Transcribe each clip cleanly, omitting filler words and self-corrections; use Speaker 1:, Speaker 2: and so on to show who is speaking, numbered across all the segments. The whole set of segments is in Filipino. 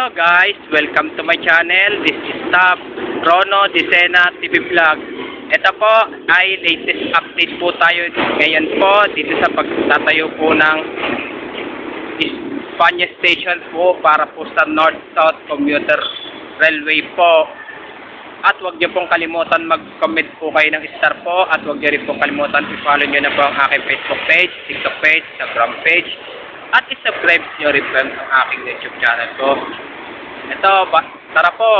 Speaker 1: Hello guys, welcome to my channel. This is Tab Rono Dicena TV Vlog. Ito po ay latest update po tayo ngayon po dito sa pagtatayo po ng Espanya Station po para po sa North-South Commuter Railway po. At huwag niyo pong kalimutan mag-comment po kayo ng star po at huwag niyo rin pong kalimutan i-follow niyo na po ang aking Facebook page, TikTok page, Instagram page at i-subscribe niyo rin po ang aking YouTube channel ko. Ito, tara po!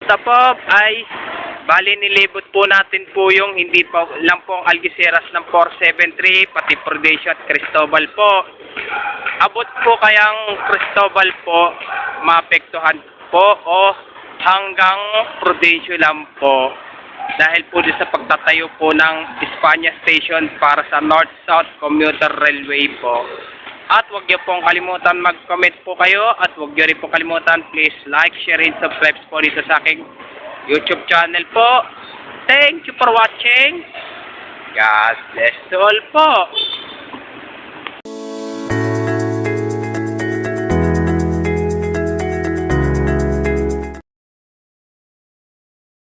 Speaker 1: Ito po ay bali nilibot po natin po yung hindi po lang po ang Algeciras ng 473 pati Prudencio at Cristobal po. Abot po kayang Cristobal po maapektuhan po o hanggang Prudencio lang po dahil po sa pagtatayo po ng Espanya Station para sa North-South Commuter Railway po. At huwag niyo pong kalimutan mag-comment po kayo. At huwag niyo rin po kalimutan, please like, share, and subscribe po dito sa aking YouTube channel po. Thank you for watching. God bless you all po.